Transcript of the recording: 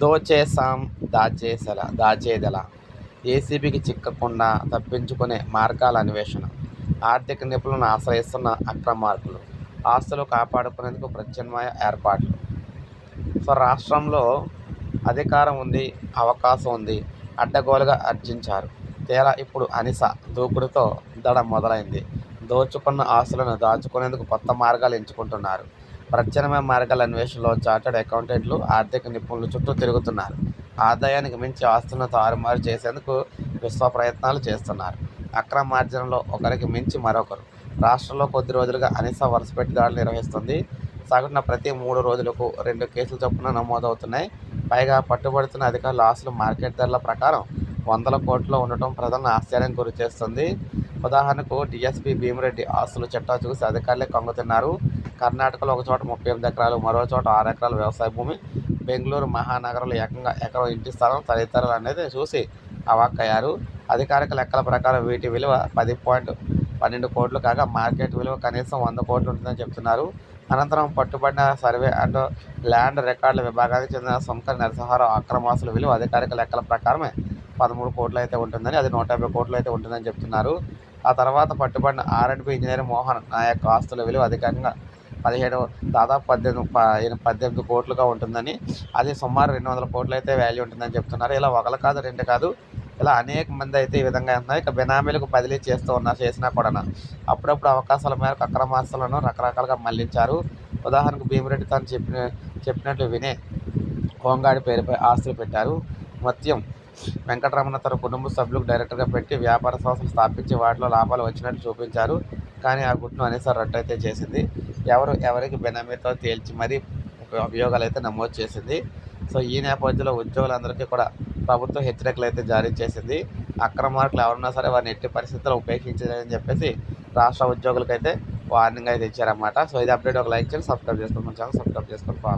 దోచేసాం దాచేదెలా? ఏసీబీకి చిక్కకుండా తప్పించుకునే మార్గాల అన్వేషణ. ఆర్థిక నిపుణులను ఆశ్రయిస్తున్న అక్రమార్కులు. ఆస్తులు కాపాడుకునేందుకు ప్రత్యామ్నాయ ఏర్పాట్లు. సో రాష్ట్రంలో అధికారం ఉంది, అవకాశం ఉంది, అడ్డగోలుగా అర్జించారు. తీరా ఇప్పుడు అనిస దూకుడుతో దడ మొదలైంది. దోచుకున్న ఆస్తులను దాచుకునేందుకు కొత్త మార్గాలు ఎంచుకుంటున్నారు. ప్రత్యామ్నాయ మార్గాల అన్వేషణలో చార్టర్డ్ అకౌంటెంట్లు, ఆర్థిక నిపుణులు చుట్టూ తిరుగుతున్నారు. ఆదాయానికి మించి ఆస్తులను తారుమారు చేసేందుకు విశ్వ ప్రయత్నాలు చేస్తున్నారు. అక్రమార్జనలో ఒకరికి మించి మరొకరు. రాష్ట్రంలో కొద్ది రోజులుగా అనిస వరుసపెట్టి దాడులు నిర్వహిస్తుంది. సగటున ప్రతి 3 రోజులకు 2 కేసులు చొప్పున నమోదవుతున్నాయి. పైగా పట్టుబడుతున్న అధికారుల ఆస్తులు మార్కెట్ ధరల ప్రకారం వందల కోట్లలో ఉండటం ప్రజలను ఆశ్చర్యానికి గురిచేస్తుంది. ఉదాహరణకు డీఎస్పీ భీమిరెడ్డి ఆస్తుల చిట్టా చూసి అధికారులే కంగుతిన్నారు. కర్ణాటకలో ఒక చోట 38 ఎకరాలు, మరో చోట 6 ఎకరాల వ్యవసాయ భూమి, బెంగళూరు మహానగరంలో ఏకంగా ఎకరం ఇంటి స్థలం తదితరాలు అనేది చూసి అవాక్కయ్యారు. అధికారిక లెక్కల ప్రకారం వీటి విలువ 10.12 కోట్లు కాగా మార్కెట్ విలువ కనీసం 100 కోట్లు ఉంటుందని చెబుతున్నారు. అనంతరం పట్టుబడిన సర్వే అండ్ ల్యాండ్ రికార్డుల విభాగానికి చెందిన సుంకర నరసింహారావు అక్రమాస్తుల విలువ అధికారిక లెక్కల ప్రకారమే 13 కోట్లు అయితే ఉంటుందని, అది 150 కోట్లు అయితే ఉంటుందని చెప్తున్నారు. ఆ తర్వాత పట్టుబడిన ఆర్&బి ఇంజనీర్ మోహన్ నాయక్ ఆస్తుల విలువ అధికంగా 18 కోట్లుగా ఉంటుందని, అది సుమారు 200 కోట్లు అయితే వాల్యూ ఉంటుందని చెప్తున్నారు. ఇలా ఒకరు కాదు, రెండు కాదు, ఇలా అనేక మంది అయితే ఈ విధంగా ఉన్నాయి. ఇక బెనామీలకు బదిలీ చేసినా కూడా అప్పుడప్పుడు అవకాశాల మేరకు అక్రమాస్తులను రకరకాలుగా మళ్లించారు. ఉదాహరణకు భీమిరెడ్డి తాను చెప్పినట్లు వినే హోంగాడి పేరుపై ఆస్తులు పెట్టారు. మద్యం వెంకటరమణ తన కుటుంబ సభ్యులకు డైరెక్టర్గా పెట్టి వ్యాపార సంస్థలు స్థాపించి వాటిలో లాభాలు వచ్చినట్టు చూపించారు. కానీ ఆ గుట్టును అనిస రట్టయితే చేసింది. ఎవరికి బెనామీతో తేల్చి మరీ అభియోగాలు అయితే నమోదు చేసింది. సో ఈ నేపథ్యంలో ఉద్యోగులందరికీ కూడా ప్రభుత్వం హెచ్చరికలు అయితే జారీ చేసింది. అక్రమార్కులు ఎవరున్నా సరే వారిని ఎట్టి పరిస్థితుల్లో ఉపేక్షించలేదని చెప్పేసి రాష్ట్ర ఉద్యోగులకైతే వార్నింగ్ అయితే ఇచ్చారన్నమాట. సో ఇది అప్డేట్. ఒక లైక్ చేయండి, సబ్స్క్రైబ్ చేసుకోండి, మన ఛానల్ సబ్స్క్రైబ్ చేసుకోండి.